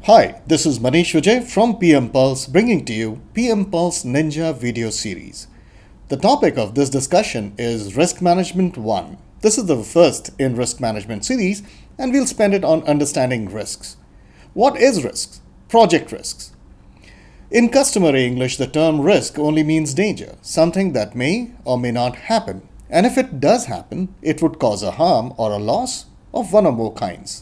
Hi, this is Manish Vijay from PM Pulse bringing to you PM Pulse Ninja video series. The topic of this discussion is Risk Management 1. This is the first in Risk Management series and we'll spend it on understanding risks. What is risks? Project risks. In customary English, the term risk only means danger, something that may or may not happen. And if it does happen, it would cause a harm or a loss of one or more kinds.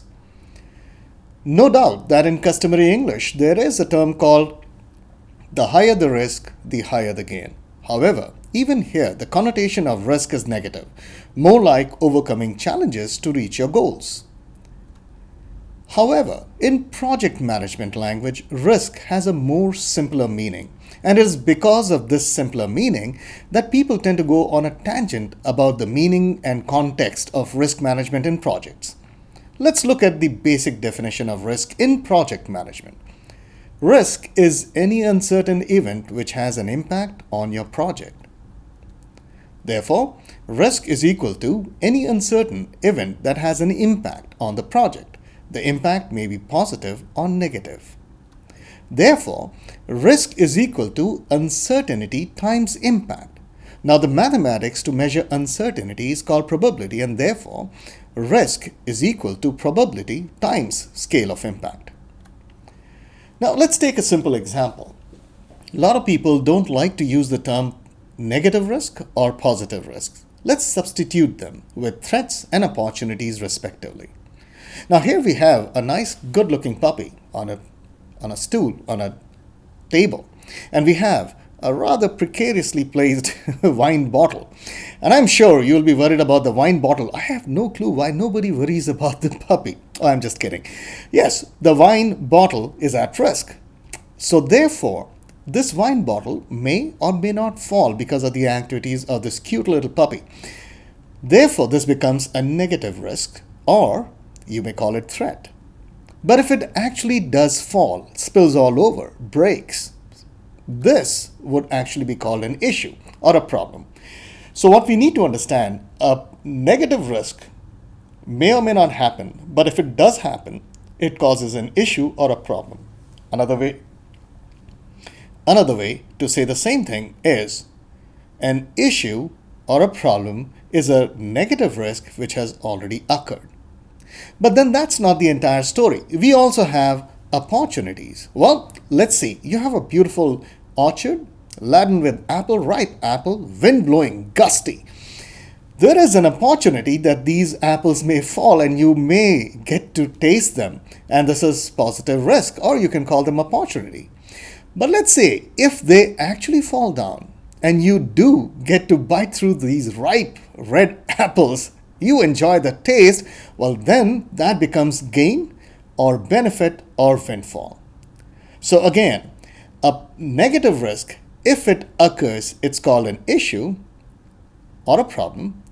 No doubt that in customary English, there is a term called the higher the risk, the higher the gain. However, even here, the connotation of risk is negative, more like overcoming challenges to reach your goals. However, in project management language, risk has a more simpler meaning. And it is because of this simpler meaning that people tend to go on a tangent about the meaning and context of risk management in projects. Let's look at the basic definition of risk in project management. Risk is any uncertain event which has an impact on your project. Therefore, risk is equal to any uncertain event that has an impact on the project. The impact may be positive or negative. Therefore, risk is equal to uncertainty times impact. Now, the mathematics to measure uncertainty is called probability, and therefore, risk is equal to probability times scale of impact. Now, let's take a simple example. A lot of people don't like to use the term negative risk or positive risk. Let's substitute them with threats and opportunities respectively. Now, here we have a nice, good-looking puppy on a stool, on a table, and we have a rather precariously placed wine bottle. And I'm sure you'll be worried about the wine bottle. I have no clue why nobody worries about the puppy. Oh, I'm just kidding. Yes, the wine bottle is at risk. So therefore, this wine bottle may or may not fall because of the activities of this cute little puppy. Therefore, this becomes a negative risk, or you may call it threat. But if it actually does fall, spills all over, breaks, this would actually be called an issue or a problem. So what we need to understand, a negative risk may or may not happen, but if it does happen, it causes an issue or a problem. Another way to say the same thing is an issue or a problem is a negative risk which has already occurred. But then that's not the entire story. We also have opportunities. Well, let's see. You have a beautiful orchard laden with ripe apple, wind blowing, gusty. There is an opportunity that these apples may fall and you may get to taste them. And this is positive risk, or you can call them opportunity. But let's say if they actually fall down and you do get to bite through these ripe red apples, you enjoy the taste, well then that becomes gain or benefit or windfall. So again, a negative risk, if it occurs, it's called an issue or a problem.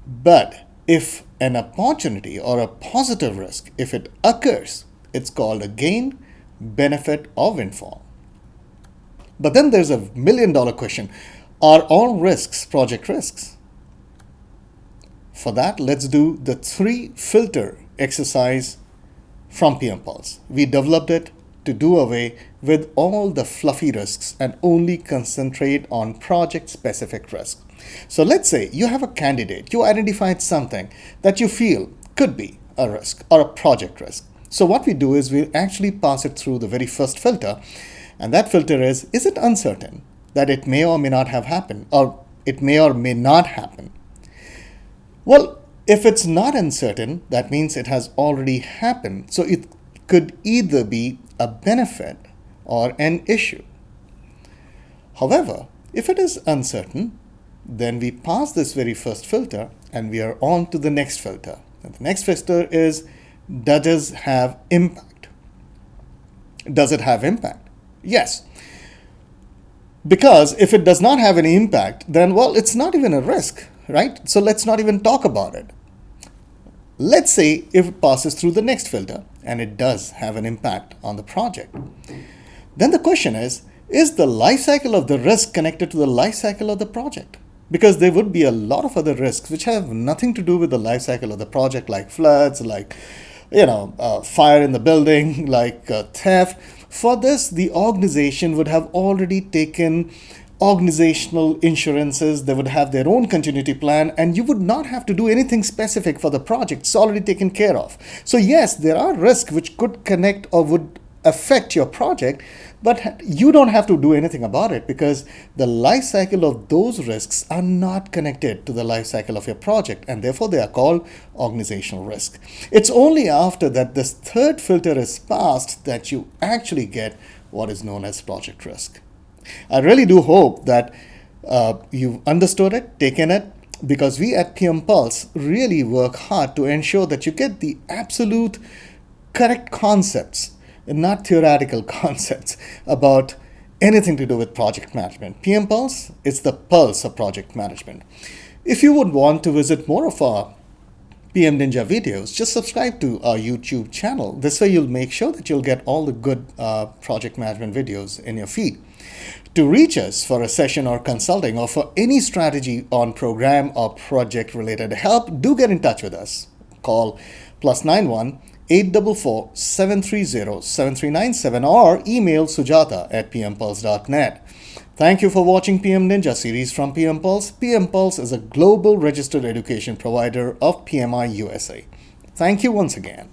But if an opportunity or a positive risk, if it occurs, it's called a gain, benefit or windfall. But then there's $1 million question. Are all risks project risks? For that, let's do the 3 filter exercise from PM Pulse. We developed it to do away with all the fluffy risks and only concentrate on project-specific risks. So let's say you have a candidate, you identified something that you feel could be a risk or a project risk. So what we do is we actually pass it through the very first filter, and that filter is it uncertain that it may or may not have happened, or it may or may not happen? Well, if it's not uncertain, that means it has already happened. So it could either be a benefit or an issue. However, if it is uncertain, then we pass this very first filter and we are on to the next filter. And the next filter is, does it have impact? Does it have impact? Yes. Because if it does not have any impact, then, well, it's not even a risk, right? So let's not even talk about it. Let's say if it passes through the next filter and it does have an impact on the project. Then the question is the life cycle of the risk connected to the life cycle of the project? Because there would be a lot of other risks which have nothing to do with the life cycle of the project, like floods, like fire in the building, like theft. For this, the organization would have already taken organizational insurances. They would have their own continuity plan, and you would not have to do anything specific for the project. It's already taken care of. So yes, there are risks which could connect or would affect your project, but you don't have to do anything about it because the life cycle of those risks are not connected to the life cycle of your project, and therefore they are called organizational risk. It's only after that this third filter is passed that you actually get what is known as project risk. I really do hope that you've understood it, taken it, because we at PM Pulse really work hard to ensure that you get the absolute correct concepts and not theoretical concepts about anything to do with project management. PM Pulse is the pulse of project management. If you would want to visit more of our PM Ninja videos, just subscribe to our YouTube channel. This way you'll make sure that you'll get all the good project management videos in your feed. To reach us for a session or consulting or for any strategy on program or project related help, do get in touch with us. Call +91 844 730 7397 or email sujata@pmpulse.net. Thank you for watching PM Ninja series from PM Pulse. PM Pulse is a global registered education provider of PMI USA. Thank you once again.